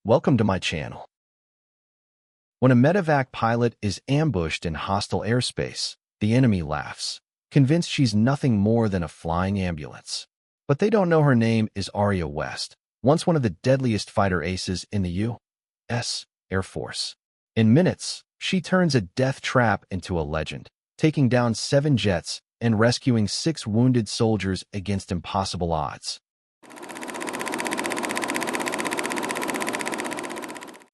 Welcome to my channel. When a medevac pilot is ambushed in hostile airspace, the enemy laughs, convinced she's nothing more than a flying ambulance. But they don't know her name is Aria West, once one of the deadliest fighter aces in the U.S. Air Force. In minutes, she turns a death trap into a legend, taking down 7 jets and rescuing 6 wounded soldiers against impossible odds.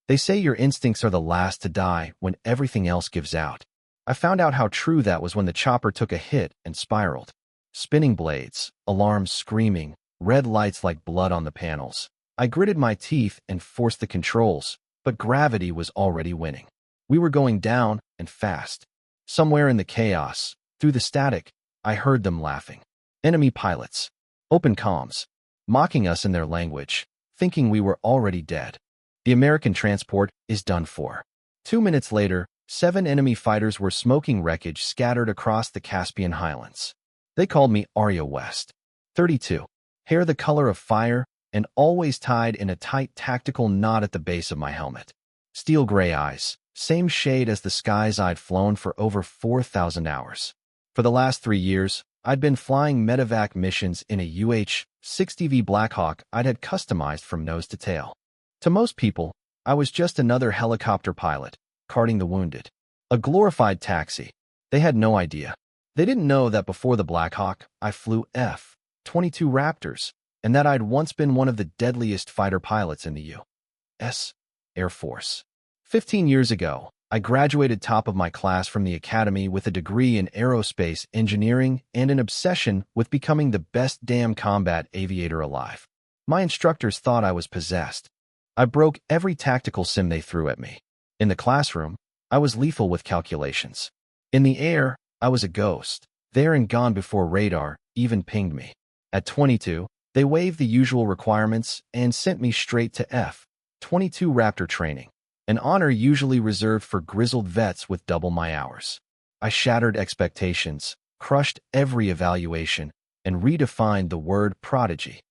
They say your instincts are the last to die when everything else gives out. I found out how true that was when the chopper took a hit and spiraled. Spinning blades, alarms screaming, red lights like blood on the panels. I gritted my teeth and forced the controls, but gravity was already winning. We were going down, and fast. Somewhere in the chaos, through the static, I heard them laughing. Enemy pilots. Open comms. Mocking us in their language, thinking we were already dead. The American transport is done for. 2 minutes later, 7 enemy fighters were smoking wreckage scattered across the Caspian Highlands. They called me Aria West. 32. Hair the color of fire and always tied in a tight tactical knot at the base of my helmet. Steel gray eyes, same shade as the skies I'd flown for over 4,000 hours. For the last 3 years, I'd been flying medevac missions in a UH-60V Blackhawk I'd had customized from nose to tail. To most people, I was just another helicopter pilot, carting the wounded. A glorified taxi. They had no idea. They didn't know that before the Blackhawk, I flew F-22 Raptors, and that I'd once been one of the deadliest fighter pilots in the U.S. Air Force. 15 years ago, I graduated top of my class from the academy with a degree in aerospace engineering and an obsession with becoming the best damn combat aviator alive. My instructors thought I was possessed. I broke every tactical sim they threw at me. In the classroom, I was lethal with calculations. In the air, I was a ghost, there and gone before radar even pinged me. At 22, they waived the usual requirements and sent me straight to F-22 Raptor training, an honor usually reserved for grizzled vets with double my hours. I shattered expectations, crushed every evaluation, and redefined the word prodigy.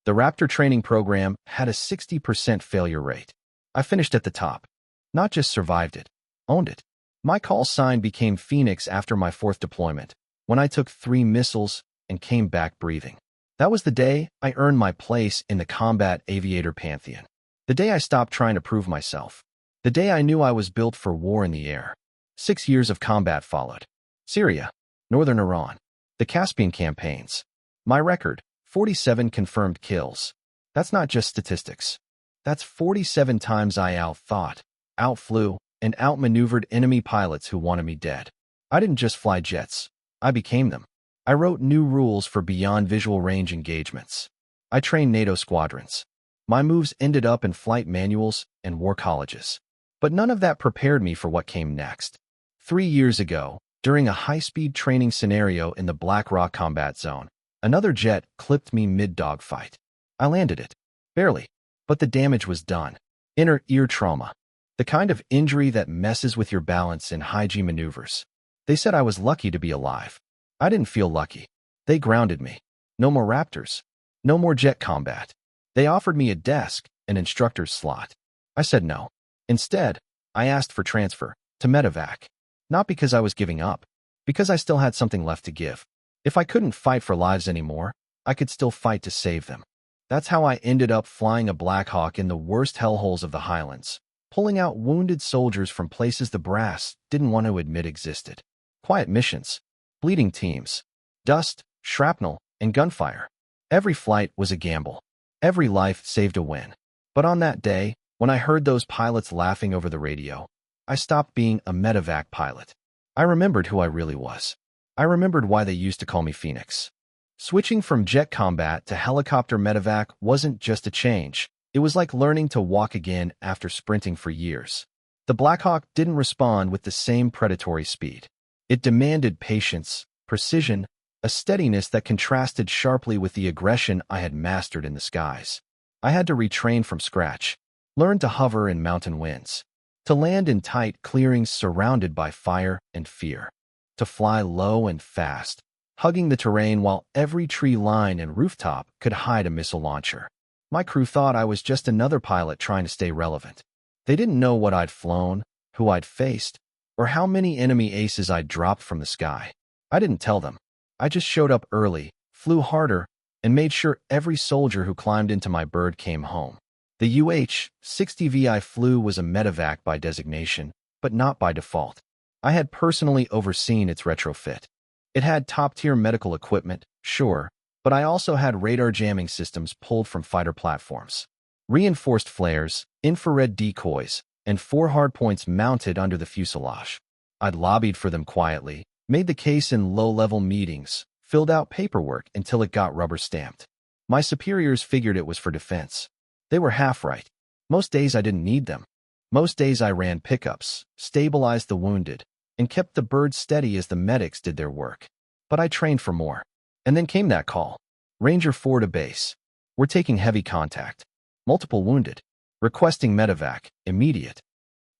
The Raptor training program had a 60% failure rate. I finished at the top. Not just survived it, owned it. My call sign became Phoenix after my 4th deployment, when I took 3 missiles and came back breathing. That was the day I earned my place in the combat aviator pantheon. The day I stopped trying to prove myself. The day I knew I was built for war in the air. 6 years of combat followed. Syria, Northern Iran, the Caspian campaigns. My record, 47 confirmed kills. That's not just statistics. That's 47 times I outthought, outflew, and outmaneuvered enemy pilots who wanted me dead. I didn't just fly jets. I became them. I wrote new rules for beyond visual range engagements. I trained NATO squadrons. My moves ended up in flight manuals and war colleges. But none of that prepared me for what came next. 3 years ago, during a high-speed training scenario in the Black Rock combat zone, another jet clipped me mid-dogfight. I landed it. Barely. But the damage was done. Inner ear trauma. The kind of injury that messes with your balance in high-G maneuvers. They said I was lucky to be alive. I didn't feel lucky. They grounded me. No more Raptors. No more jet combat. They offered me a desk, an instructor's slot. I said no. Instead, I asked for transfer to medevac. Not because I was giving up. Because I still had something left to give. If I couldn't fight for lives anymore, I could still fight to save them. That's how I ended up flying a Blackhawk in the worst hellholes of the Highlands, pulling out wounded soldiers from places the brass didn't want to admit existed. Quiet missions, bleeding teams, dust, shrapnel, and gunfire. Every flight was a gamble. Every life saved a win. But on that day, when I heard those pilots laughing over the radio, I stopped being a medevac pilot. I remembered who I really was. I remembered why they used to call me Phoenix. Switching from jet combat to helicopter medevac wasn't just a change. It was like learning to walk again after sprinting for years. The Blackhawk didn't respond with the same predatory speed. It demanded patience, precision, a steadiness that contrasted sharply with the aggression I had mastered in the skies. I had to retrain from scratch, learn to hover in mountain winds, to land in tight clearings surrounded by fire and fear, to fly low and fast, hugging the terrain while every tree line and rooftop could hide a missile launcher. My crew thought I was just another pilot trying to stay relevant. They didn't know what I'd flown, who I'd faced, or how many enemy aces I'd dropped from the sky. I didn't tell them. I just showed up early, flew harder, and made sure every soldier who climbed into my bird came home. The UH-60V I flew was a medevac by designation, but not by default. I had personally overseen its retrofit. It had top-tier medical equipment, sure, but I also had radar jamming systems pulled from fighter platforms, reinforced flares, infrared decoys, and 4 hardpoints mounted under the fuselage. I'd lobbied for them quietly, made the case in low-level meetings, filled out paperwork until it got rubber-stamped. My superiors figured it was for defense. They were half right. Most days I didn't need them. Most days I ran pickups, stabilized the wounded, and kept the bird steady as the medics did their work. But I trained for more. And then came that call. Ranger 4 to base. We're taking heavy contact. Multiple wounded. Requesting medevac, immediate.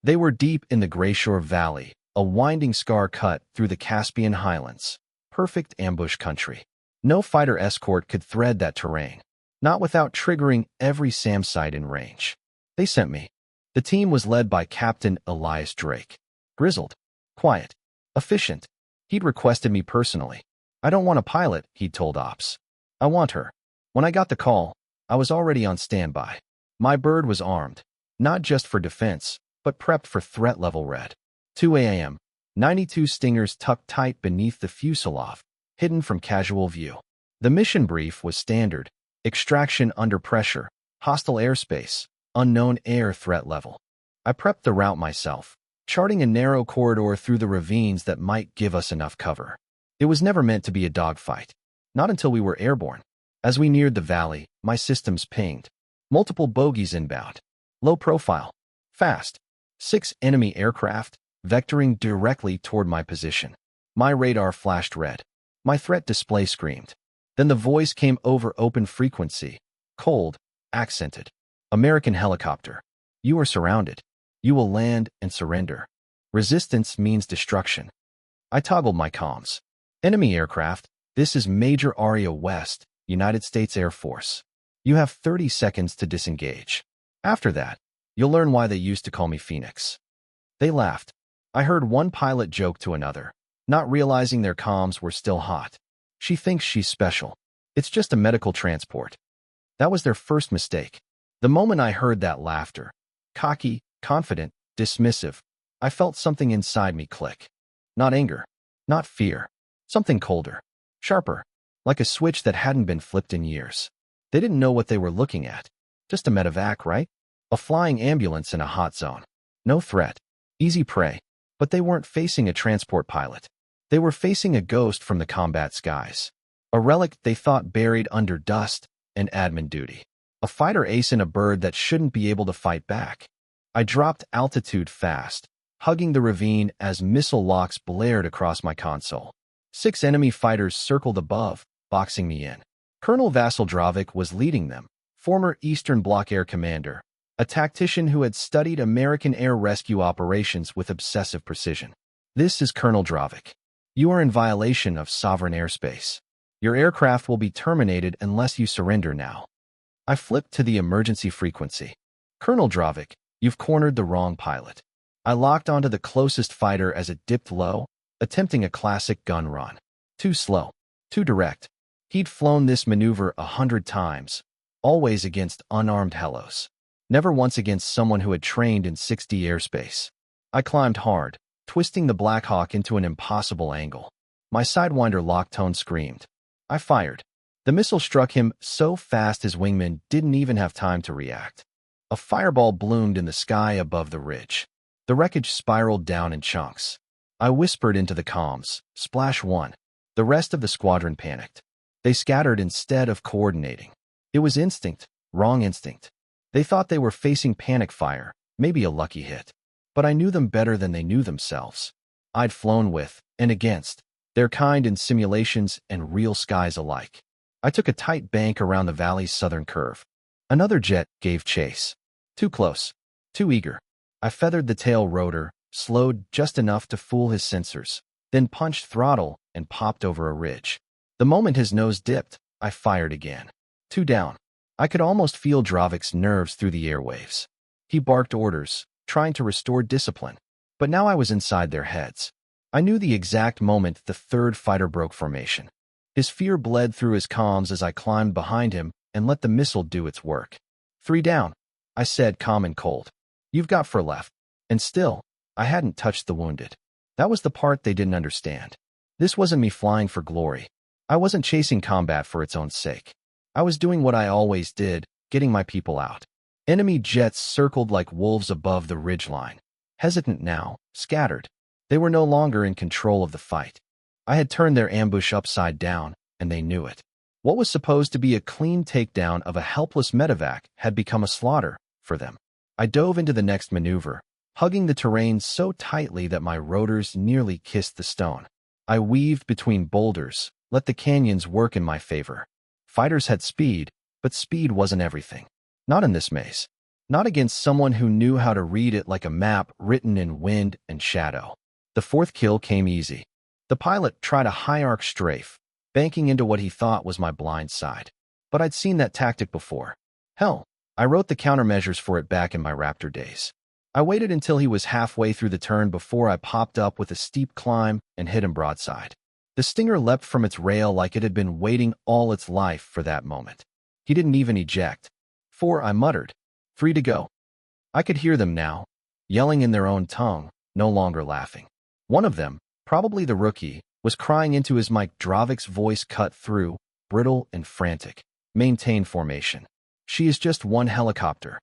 They were deep in the Grayshore Valley, a winding scar cut through the Caspian Highlands. Perfect ambush country. No fighter escort could thread that terrain, not without triggering every SAM site in range. They sent me. The team was led by Captain Elias Drake. Grizzled. Quiet. Efficient. He'd requested me personally. I don't want a pilot, he'd told Ops. I want her. When I got the call, I was already on standby. My bird was armed, not just for defense, but prepped for threat level red. 2 a.m. 92 Stingers tucked tight beneath the fuselage, hidden from casual view. The mission brief was standard: extraction under pressure, hostile airspace, unknown air threat level. I prepped the route myself, charting a narrow corridor through the ravines that might give us enough cover. It was never meant to be a dogfight. Not until we were airborne. As we neared the valley, my systems pinged. Multiple bogies inbound. Low profile. Fast. 6 enemy aircraft, vectoring directly toward my position. My radar flashed red. My threat display screamed. Then the voice came over open frequency. Cold, accented. American helicopter. You are surrounded. You will land and surrender. Resistance means destruction. I toggled my comms. Enemy aircraft, this is Major Aria West, United States Air Force. You have 30 seconds to disengage. After that, you'll learn why they used to call me Phoenix. They laughed. I heard one pilot joke to another, not realizing their comms were still hot. She thinks she's special. It's just a medical transport. That was their first mistake. The moment I heard that laughter, cocky, confident, dismissive, I felt something inside me click. Not anger, not fear, something colder, sharper, like a switch that hadn't been flipped in years. They didn't know what they were looking at. Just a medevac, right? A flying ambulance in a hot zone. No threat. Easy prey. But they weren't facing a transport pilot. They were facing a ghost from the combat skies. A relic they thought buried under dust and admin duty. A fighter ace in a bird that shouldn't be able to fight back. I dropped altitude fast, hugging the ravine as missile locks blared across my console. 6 enemy fighters circled above, boxing me in. Colonel Vasildrovic was leading them, former Eastern Bloc Air Commander, a tactician who had studied American air rescue operations with obsessive precision. This is Colonel Drovic. You are in violation of sovereign airspace. Your aircraft will be terminated unless you surrender now. I flipped to the emergency frequency. Colonel Drovic, you've cornered the wrong pilot. I locked onto the closest fighter as it dipped low, attempting a classic gun run. Too slow. Too direct. He'd flown this maneuver 100 times, always against unarmed helos. Never once against someone who had trained in 6D airspace. I climbed hard, twisting the Black Hawk into an impossible angle. My Sidewinder lock tone screamed. I fired. The missile struck him so fast his wingman didn't even have time to react. A fireball bloomed in the sky above the ridge. The wreckage spiraled down in chunks. I whispered into the comms, "Splash 1." The rest of the squadron panicked. They scattered instead of coordinating. It was instinct, wrong instinct. They thought they were facing panic fire, maybe a lucky hit. But I knew them better than they knew themselves. I'd flown with, and against, their kind in simulations and real skies alike. I took a tight bank around the valley's southern curve. Another jet gave chase. Too close. Too eager. I feathered the tail rotor, slowed just enough to fool his sensors, then punched throttle and popped over a ridge. The moment his nose dipped, I fired again. 2 down. I could almost feel Dravik's nerves through the airwaves. He barked orders, trying to restore discipline. But now I was inside their heads. I knew the exact moment the third fighter broke formation. His fear bled through his comms as I climbed behind him and let the missile do its work. 3 down, I said, calm and cold. You've got 4 left. And still, I hadn't touched the wounded. That was the part they didn't understand. This wasn't me flying for glory. I wasn't chasing combat for its own sake. I was doing what I always did, getting my people out. Enemy jets circled like wolves above the ridgeline. Hesitant now, scattered. They were no longer in control of the fight. I had turned their ambush upside down, and they knew it. What was supposed to be a clean takedown of a helpless medevac had become a slaughter for them. I dove into the next maneuver, hugging the terrain so tightly that my rotors nearly kissed the stone. I weaved between boulders, let the canyons work in my favor. Fighters had speed, but speed wasn't everything. Not in this maze. Not against someone who knew how to read it like a map written in wind and shadow. The 4th kill came easy. The pilot tried a high-arc strafe, banking into what he thought was my blind side. But I'd seen that tactic before. Hell, I wrote the countermeasures for it back in my Raptor days. I waited until he was halfway through the turn before I popped up with a steep climb and hit him broadside. The Stinger leapt from its rail like it had been waiting all its life for that moment. He didn't even eject. 4, I muttered. 3 to go. I could hear them now, yelling in their own tongue, no longer laughing. One of them, probably the rookie, was crying into his mic. Dravik's voice cut through, brittle and frantic. Maintain formation. She is just one helicopter.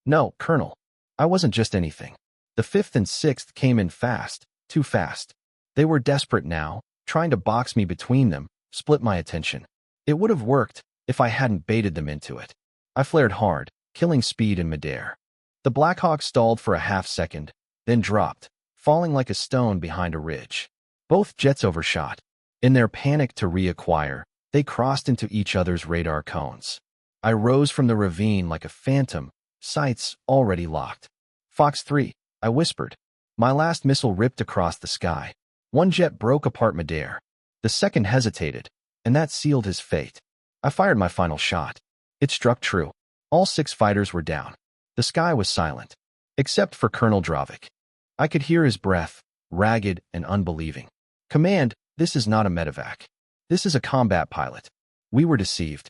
No, Colonel. I wasn't just anything. The 5th and 6th came in fast, too fast. They were desperate now, trying to box me between them, split my attention. It would have worked if I hadn't baited them into it. I flared hard, killing speed in midair. The Blackhawk stalled for a half-second, then dropped, falling like a stone behind a ridge. Both jets overshot. In their panic to reacquire, they crossed into each other's radar cones. I rose from the ravine like a phantom, sights already locked. Fox 3, I whispered. My last missile ripped across the sky. One jet broke apart midair. The second hesitated, and that sealed his fate. I fired my final shot. It struck true. All 6 fighters were down. The sky was silent, except for Colonel Dravik. I could hear his breath, ragged and unbelieving. Command, this is not a medevac. This is a combat pilot. We were deceived.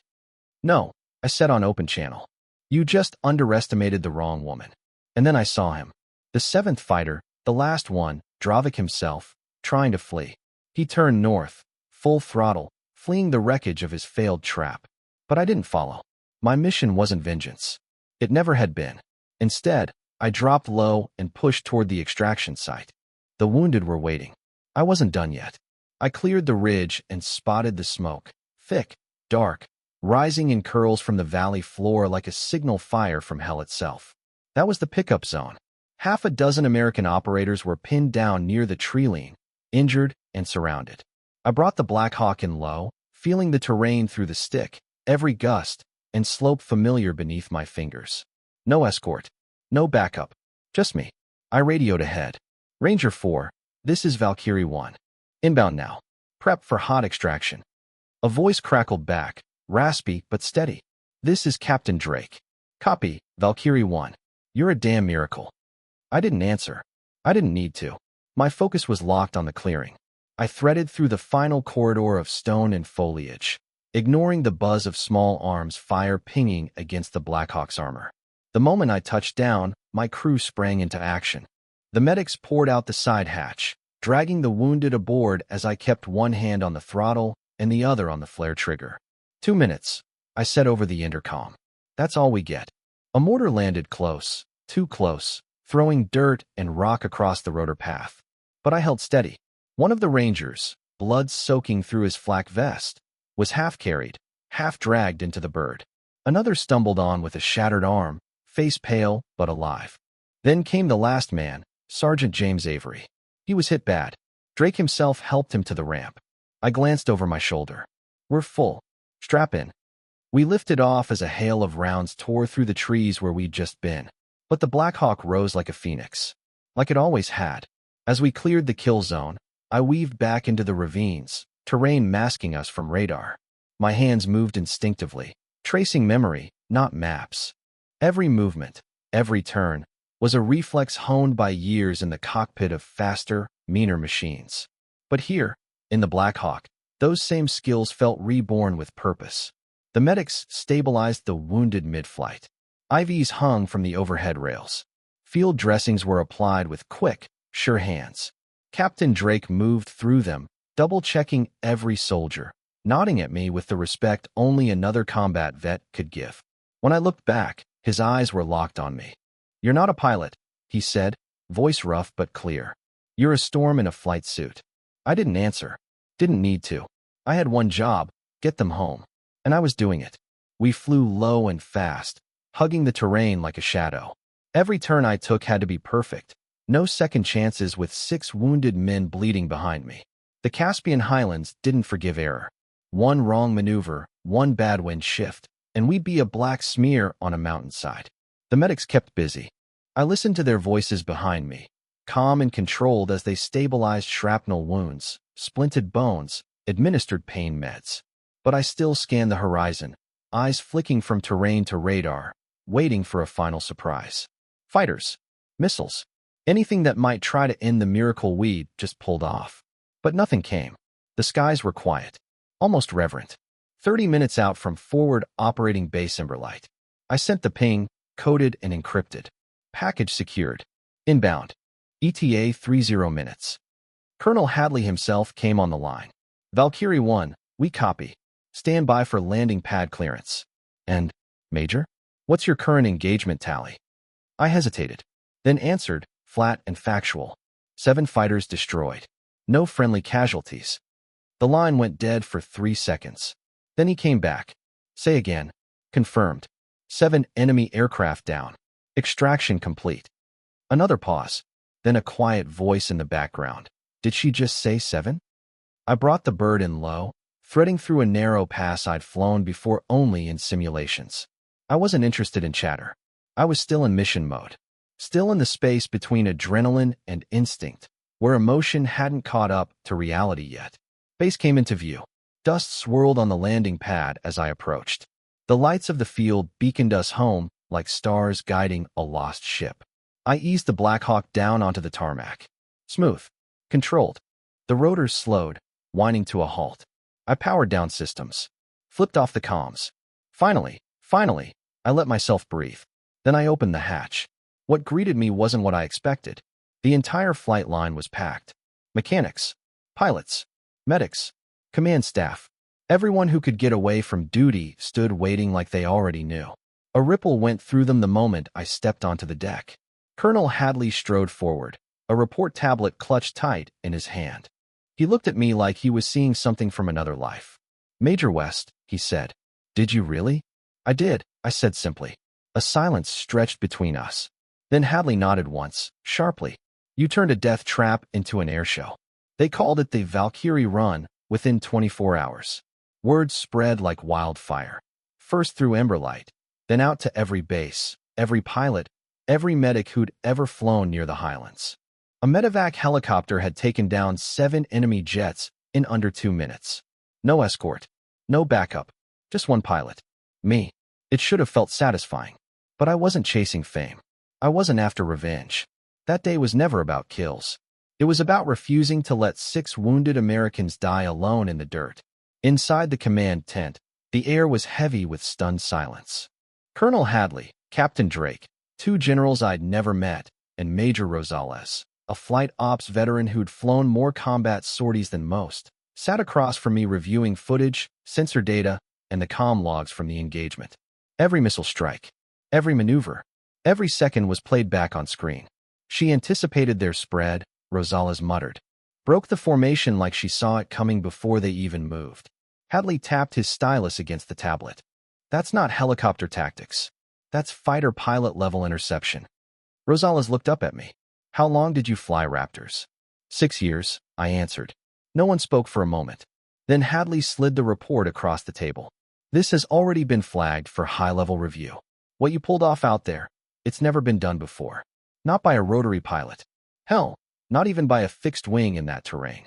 No, I said on open channel. You just underestimated the wrong woman. And then I saw him. The 7th fighter, the last one, Dravik himself, trying to flee. He turned north, full throttle, fleeing the wreckage of his failed trap. But I didn't follow. My mission wasn't vengeance. It never had been. Instead, I dropped low and pushed toward the extraction site. The wounded were waiting. I wasn't done yet. I cleared the ridge and spotted the smoke, thick, dark, rising in curls from the valley floor like a signal fire from hell itself. That was the pickup zone. Half a dozen American operators were pinned down near the tree line, injured and surrounded. I brought the Black Hawk in low, feeling the terrain through the stick, every gust, and slope familiar beneath my fingers. No escort. No backup. Just me. I radioed ahead. Ranger 4, this is Valkyrie 1. Inbound now. Prep for hot extraction. A voice crackled back, raspy but steady. This is Captain Drake. Copy, Valkyrie 1. You're a damn miracle. I didn't answer. I didn't need to. My focus was locked on the clearing. I threaded through the final corridor of stone and foliage, ignoring the buzz of small arms fire pinging against the Blackhawk's armor. The moment I touched down, my crew sprang into action. The medics poured out the side hatch, dragging the wounded aboard as I kept one hand on the throttle and the other on the flare trigger. 2 minutes, I said over the intercom. That's all we get. A mortar landed close, too close, throwing dirt and rock across the rotor path. But I held steady. One of the Rangers, blood soaking through his flak vest, was half carried, half dragged into the bird. Another stumbled on with a shattered arm, face pale but alive. Then came the last man, Sergeant James Avery. He was hit bad. Drake himself helped him to the ramp. I glanced over my shoulder. We're full. Strap in. We lifted off as a hail of rounds tore through the trees where we'd just been. But the Black Hawk rose like a phoenix. Like it always had. As we cleared the kill zone, I weaved back into the ravines, terrain masking us from radar. My hands moved instinctively, tracing memory, not maps. Every movement, every turn, was a reflex honed by years in the cockpit of faster, meaner machines. But here, in the Black Hawk, those same skills felt reborn with purpose. The medics stabilized the wounded mid-flight. IVs hung from the overhead rails. Field dressings were applied with quick, sure hands. Captain Drake moved through them, double-checking every soldier, nodding at me with the respect only another combat vet could give. When I looked back, his eyes were locked on me. "You're not a pilot," he said, voice rough but clear. "You're a storm in a flight suit." I didn't answer. Didn't need to. I had one job, get them home. And I was doing it. We flew low and fast, hugging the terrain like a shadow. Every turn I took had to be perfect. No second chances with 6 wounded men bleeding behind me. The Caspian Highlands didn't forgive error. One wrong maneuver, one bad wind shift, and we'd be a black smear on a mountainside. The medics kept busy. I listened to their voices behind me, calm and controlled as they stabilized shrapnel wounds, splinted bones, administered pain meds. But I still scanned the horizon, eyes flicking from terrain to radar, waiting for a final surprise. Fighters, missiles, anything that might try to end the miracle we'd just pulled off. But nothing came. The skies were quiet, almost reverent. 30 minutes out from forward operating base Emberlight, I sent the ping, coded and encrypted. Package secured. Inbound. ETA 30 minutes. Colonel Hadley himself came on the line. "Valkyrie 1, we copy. Stand by for landing pad clearance." And, "Major, what's your current engagement tally?" I hesitated, then answered, flat and factual. 7 fighters destroyed. No friendly casualties. The line went dead for 3 seconds. Then he came back. "Say again." "Confirmed. 7 enemy aircraft down. Extraction complete." Another pause. Then a quiet voice in the background. "Did she just say 7? I brought the bird in low, threading through a narrow pass I'd flown before only in simulations. I wasn't interested in chatter. I was still in mission mode. Still in the space between adrenaline and instinct, where emotion hadn't caught up to reality yet. Base came into view. Dust swirled on the landing pad as I approached. The lights of the field beaconed us home like stars guiding a lost ship. I eased the Black Hawk down onto the tarmac. Smooth. Controlled. The rotors slowed, whining to a halt. I powered down systems. Flipped off the comms. Finally, I let myself breathe. Then I opened the hatch. What greeted me wasn't what I expected. The entire flight line was packed. Mechanics, pilots, medics, command staff. Everyone who could get away from duty stood waiting like they already knew. A ripple went through them the moment I stepped onto the deck. Colonel Hadley strode forward, a report tablet clutched tight in his hand. He looked at me like he was seeing something from another life. "Major West," he said. "Did you really?" "I did," I said simply. A silence stretched between us. Then Hadley nodded once, sharply. "You turned a death trap into an airshow." They called it the Valkyrie Run within 24 hours. Word spread like wildfire. First through Emberlight, then out to every base, every pilot, every medic who'd ever flown near the Highlands. A medevac helicopter had taken down 7 enemy jets in under 2 minutes. No escort, no backup, just one pilot. Me. It should have felt satisfying. But I wasn't chasing fame. I wasn't after revenge. That day was never about kills. It was about refusing to let 6 wounded Americans die alone in the dirt. Inside the command tent, the air was heavy with stunned silence. Colonel Hadley, Captain Drake, 2 generals I'd never met, and Major Rosales, a flight ops veteran who'd flown more combat sorties than most, sat across from me reviewing footage, sensor data, and the comm logs from the engagement. Every missile strike, every maneuver, every second was played back on screen. "She anticipated their spread," Rosales muttered. "Broke the formation like she saw it coming before they even moved." Hadley tapped his stylus against the tablet. "That's not helicopter tactics. That's fighter pilot level interception." Rosales looked up at me. "How long did you fly Raptors?" 6 years, I answered. No one spoke for a moment. Then Hadley slid the report across the table. "This has already been flagged for high-level review. What you pulled off out there, it's never been done before. Not by a rotary pilot. Hell, not even by a fixed wing in that terrain."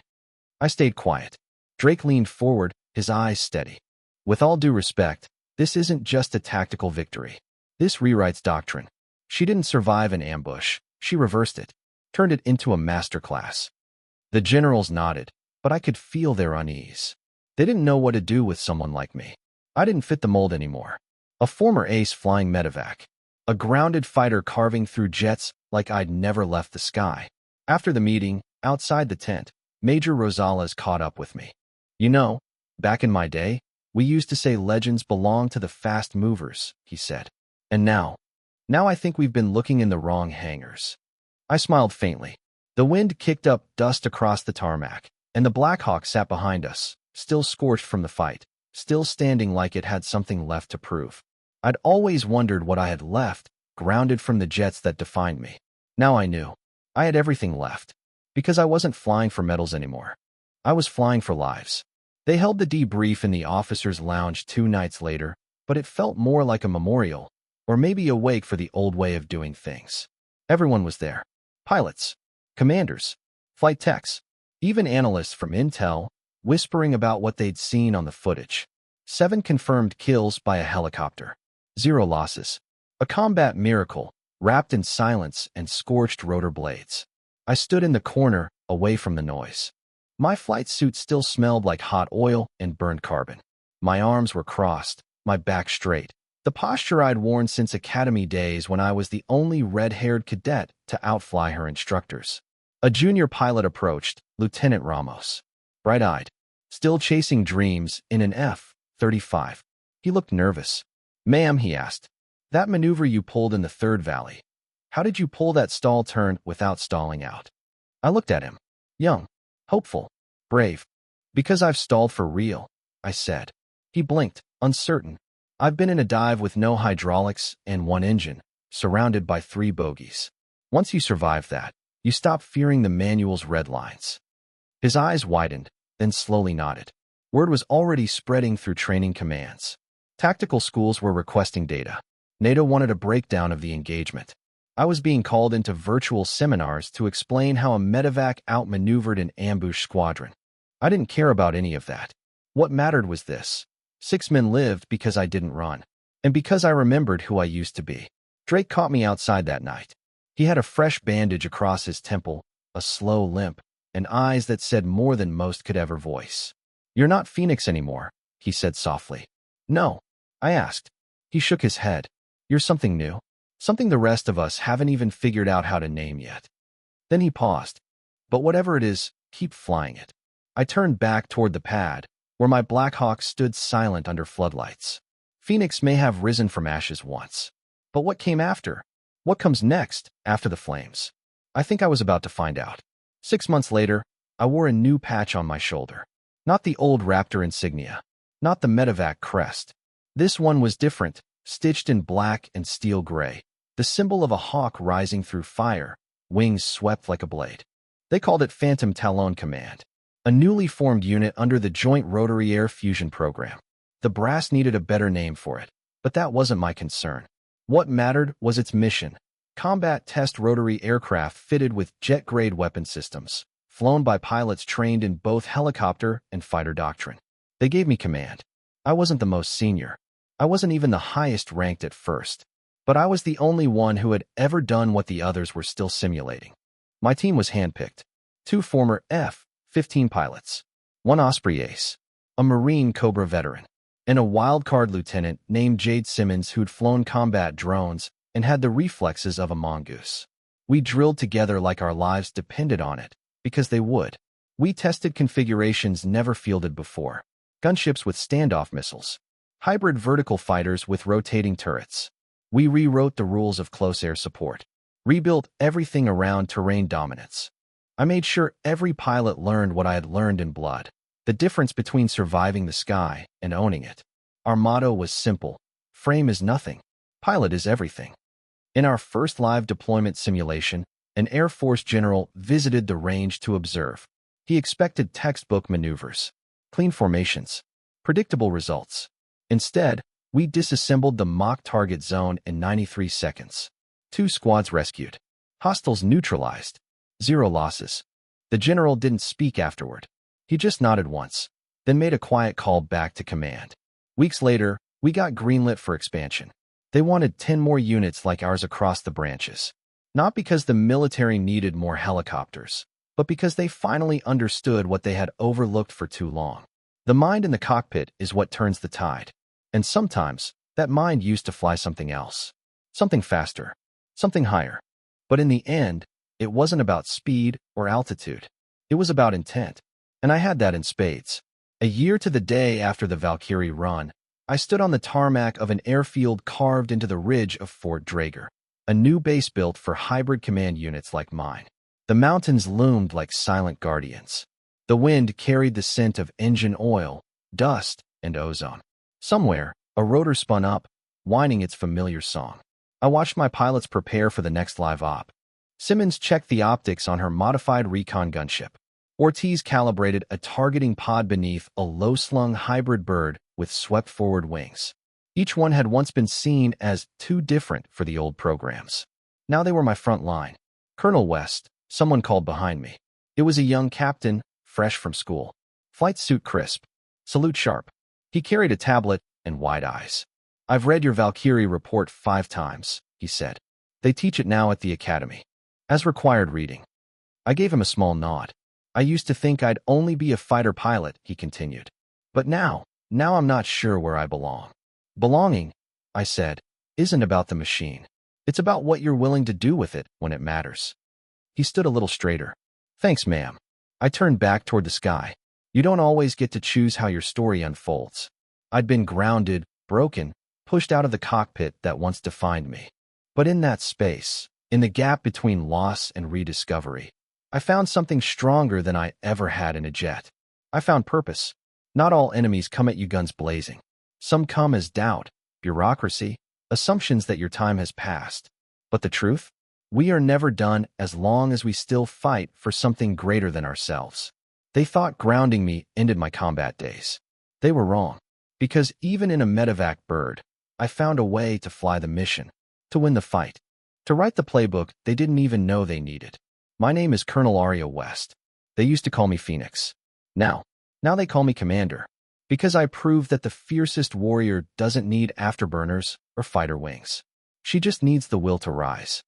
I stayed quiet. Drake leaned forward, his eyes steady. "With all due respect, This isn't just a tactical victory. This rewrites doctrine. She didn't survive an ambush. She reversed it, turned it into a masterclass. The generals nodded, but I could feel their unease. They didn't know what to do with someone like me. I didn't fit the mold anymore. A former ace flying medevac. A grounded fighter carving through jets like I'd never left the sky. After the meeting, outside the tent, Major Rosales caught up with me. You know, back in my day, we used to say legends belong to the fast movers, he said. And now I think we've been looking in the wrong hangars. I smiled faintly. The wind kicked up dust across the tarmac, and the Black Hawk sat behind us, still scorched from the fight, still standing like it had something left to prove. I'd always wondered what I had left, grounded from the jets that defined me. Now I knew. I had everything left. Because I wasn't flying for medals anymore. I was flying for lives. They held the debrief in the officers' lounge 2 nights later, but it felt more like a memorial, or maybe a wake for the old way of doing things. Everyone was there. Pilots, commanders, flight techs, even analysts from Intel, whispering about what they'd seen on the footage. 7 confirmed kills by a helicopter. 0 losses. A combat miracle, wrapped in silence and scorched rotor blades. I stood in the corner, away from the noise. My flight suit still smelled like hot oil and burned carbon. My arms were crossed, my back straight. The posture I'd worn since academy days when I was the only red-haired cadet to outfly her instructors. A junior pilot approached, Lieutenant Ramos. Bright-eyed, still chasing dreams in an F-35. He looked nervous. Ma'am, he asked, that maneuver you pulled in the 3rd Valley, how did you pull that stall turn without stalling out? I looked at him. Young, hopeful, brave. Because I've stalled for real, I said. He blinked, uncertain. I've been in a dive with no hydraulics and 1 engine, surrounded by 3 bogies. Once you survive that, you stop fearing the manual's red lines. His eyes widened, then slowly nodded. Word was already spreading through training commands. Tactical schools were requesting data. NATO wanted a breakdown of the engagement. I was being called into virtual seminars to explain how a medevac outmaneuvered an ambush squadron. I didn't care about any of that. What mattered was this. 6 men lived because I didn't run, and because I remembered who I used to be. Drake caught me outside that night. He had a fresh bandage across his temple, a slow limp, and eyes that said more than most could ever voice. You're not Phoenix anymore, he said softly. No, I asked. He shook his head. You're something new. Something the rest of us haven't even figured out how to name yet. Then he paused. But whatever it is, keep flying it. I turned back toward the pad, where my Black Hawk stood silent under floodlights. Phoenix may have risen from ashes once. But what came after? What comes next, after the flames? I think I was about to find out. 6 months later, I wore a new patch on my shoulder. Not the old Raptor insignia. Not the medevac crest. This one was different, stitched in black and steel gray. The symbol of a hawk rising through fire, wings swept like a blade. They called it Phantom Talon Command, a newly formed unit under the Joint Rotary Air Fusion Program. The brass needed a better name for it, but that wasn't my concern. What mattered was its mission. Combat test rotary aircraft fitted with jet-grade weapon systems, flown by pilots trained in both helicopter and fighter doctrine. They gave me command. I wasn't the most senior. I wasn't even the highest ranked at first. But I was the only one who had ever done what the others were still simulating. My team was handpicked. 2 former F-15 pilots, 1 Osprey ace, a Marine Cobra veteran, and a wildcard lieutenant named Jade Simmons who'd flown combat drones and had the reflexes of a mongoose. We drilled together like our lives depended on it, because they would. We tested configurations never fielded before. Gunships with standoff missiles, hybrid vertical fighters with rotating turrets. We rewrote the rules of close air support, rebuilt everything around terrain dominance. I made sure every pilot learned what I had learned in Blood, the difference between surviving the sky and owning it. Our motto was simple: frame is nothing, pilot is everything. In our first live deployment simulation, an Air Force general visited the range to observe. He expected textbook maneuvers, clean formations, predictable results. Instead, we disassembled the mock target zone in 93 seconds. 2 squads rescued. Hostiles neutralized. 0 losses. The general didn't speak afterward. He just nodded once, then made a quiet call back to command. Weeks later, We got greenlit for expansion. They wanted 10 more units like ours across the branches. Not because the military needed more helicopters, but because they finally understood what they had overlooked for too long. The mind in the cockpit is what turns the tide. And sometimes, that mind used to fly something else. Something faster. Something higher. But in the end, it wasn't about speed or altitude. It was about intent. And I had that in spades. A year to the day after the Valkyrie run, I stood on the tarmac of an airfield carved into the ridge of Fort Draeger, a new base built for hybrid command units like mine. The mountains loomed like silent guardians. The wind carried the scent of engine oil, dust, and ozone. Somewhere, a rotor spun up, whining its familiar song. I watched my pilots prepare for the next live op. Simmons checked the optics on her modified recon gunship. Ortiz calibrated a targeting pod beneath a low-slung hybrid bird with swept-forward wings. Each one had once been seen as too different for the old programs. Now they were my front line. Colonel West, someone called behind me. It was a young captain, fresh from school. Flight suit crisp. Salute sharp. He carried a tablet and wide eyes. "I've read your Valkyrie report 5 times, he said. "They teach it now at the academy. As required reading." I gave him a small nod. "I used to think I'd only be a fighter pilot," he continued. "But now I'm not sure where I belong." "Belonging," I said, "isn't about the machine. It's about what you're willing to do with it when it matters." He stood a little straighter. "Thanks, ma'am." I turned back toward the sky. You don't always get to choose how your story unfolds. I'd been grounded, broken, pushed out of the cockpit that once defined me. But in that space, in the gap between loss and rediscovery, I found something stronger than I ever had in a jet. I found purpose. Not all enemies come at you guns blazing. Some come as doubt, bureaucracy, assumptions that your time has passed. But the truth? We are never done as long as we still fight for something greater than ourselves. They thought grounding me ended my combat days. They were wrong. Because even in a medevac bird, I found a way to fly the mission, to win the fight, to write the playbook they didn't even know they needed. My name is Colonel Aria West. They used to call me Phoenix. Now they call me Commander. Because I proved that the fiercest warrior doesn't need afterburners or fighter wings. She just needs the will to rise.